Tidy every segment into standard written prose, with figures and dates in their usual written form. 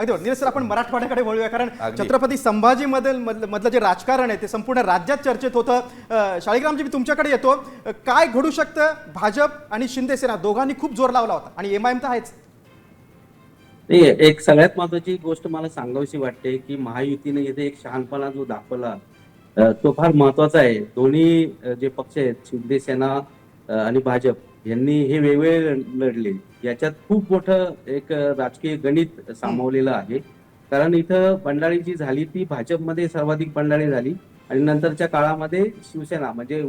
अगदी बरोबर. सर आपण मराठवाड्याकडे वळूया, कारण अगदी. छत्रपती संभाजी मधलं जे राजकारण आहे ते संपूर्ण राज्यात चर्चेत होतं. शाळीग्रामजी, मी तुमच्याकडे येतो. काय घडू शकतं? भाजप आणि शिंदे सेना दोघांनी खूप जोर लावला होता आणि एमआयएम तर आहेच. नाही, एक सगळ्यात महत्वाची गोष्ट मला सांगावीशी वाटते की महायुतीने इथे एक शहाणपणा जो दाखवला तो फार महत्वाचा आहे. दोन्ही जे पक्ष आहेत, शिंदे सेना आणि भाजप यांनी हे वेगवेगळे लढले. याच्यात खूप मोठं एक राजकीय गणित सामावलेलं आहे. कारण इथं बंडाळी जी झाली ती भाजपमध्ये सर्वाधिक बंडाळी झाली आणि नंतरच्या काळामध्ये शिवसेना म्हणजे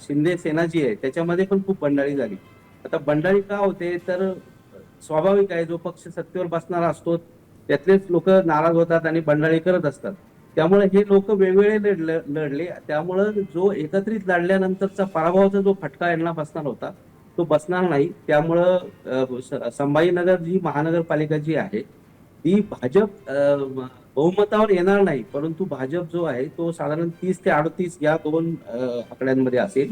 शिंदे सेना जी आहे त्याच्यामध्ये पण खूप बंडाळी झाली. आता बंडाळी का होते तर स्वाभाविक आहे, जो पक्ष सत्तेवर बसणारा असतो त्यातलेच लोक नाराज होतात आणि बंडाळी करत असतात. त्यामुळे हे लोक वेगवेगळे लढले. त्यामुळे जो एकत्रित लढल्यानंतरचा पराभवाचा जो फटका यांना बसणार होता तो बसणार नाही. त्यामुळं संभाजीनगर जी महानगरपालिका जी आहे ती भाजप बहुमतावर येणार नाही, परंतु भाजप जो आहे तो साधारण 30 ते 38 या दोन आकड्यांमध्ये असेल,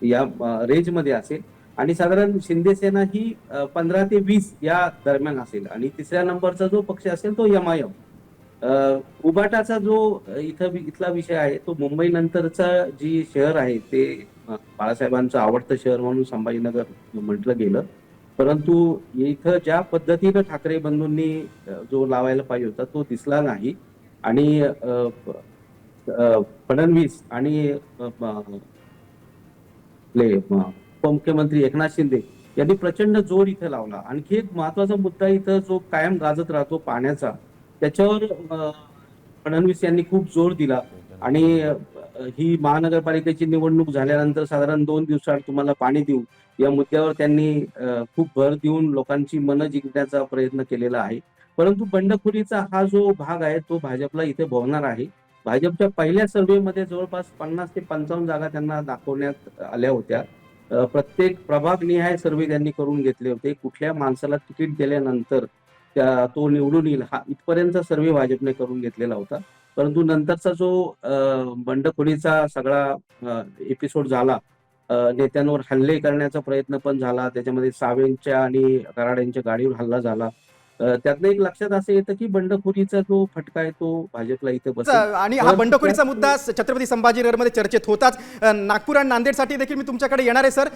या रेंजमध्ये असेल. आणि साधारण शिंदे सेना ही 15 ते 20 या दरम्यान असेल. आणि तिसऱ्या नंबरचा जो पक्ष असेल तो एमआयएम. उबाटाचा जो इथला विषय आहे तो मुंबई नंतरचा जी शहर आहे ते बाळासाहेबांचं आवडतं शहर म्हणून संभाजीनगर म्हटलं गेलं. परंतु इथं ज्या पद्धतीनं ठाकरे बंधूंनी जो लावायला पाहिजे होता तो दिसला नाही. आणि फडणवीस आणि उपमुख्यमंत्री एकनाथ शिंदे यांनी प्रचंड जोर इथे लावला. आणखी एक महत्वाचा मुद्दा इथं जो कायम गाजत राहतो पाण्याचा, त्याच्यावर फडणवीस यांनी खूप जोर दिला. आणि ही महानगरपालिकेची निवडणूक झाल्यानंतर साधारण 2 दिवसात तुम्हाला पाणी देऊ या मुद्द्यावर त्यांनी खूप भर देऊन लोकांची मनं जिंकण्याचा प्रयत्न केलेला आहे. परंतु बंडखोरीचा हा जो भाग आहे तो भाजपला इथे भोवणार आहे. भाजपच्या पहिल्या सर्व्हेमध्ये जवळपास 50 ते 55 जागा त्यांना दाखवण्यात आल्या होत्या. प्रत्येक प्रभाग निहाय सर्वे त्यांनी करून घेतले होते. कुठल्या माणसाला तिकीट दिल्यानंतर तो निवडून येईल हा इथपर्यंतचा सर्वे भाजपने करून घेतलेला होता. परंतु नंतरचा जो बंडखोरीचा सगळा एपिसोड झाला, नेत्यांवर हल्ले करण्याचा प्रयत्न पण झाला, त्याच्यामध्ये सावेंच्या आणि कराड यांच्या गाडीवर हल्ला झाला. त्यातनं एक लक्षात असं येतं की बंडखोरीचा जो फटका आहे तो भाजपला इथे बसेल. आणि हा बंडखोरीचा मुद्दा छत्रपती संभाजीनगरमध्ये चर्चेत होताच. नागपूर आणि नांदेडसाठी देखील मी तुमच्याकडे येणार आहे सर.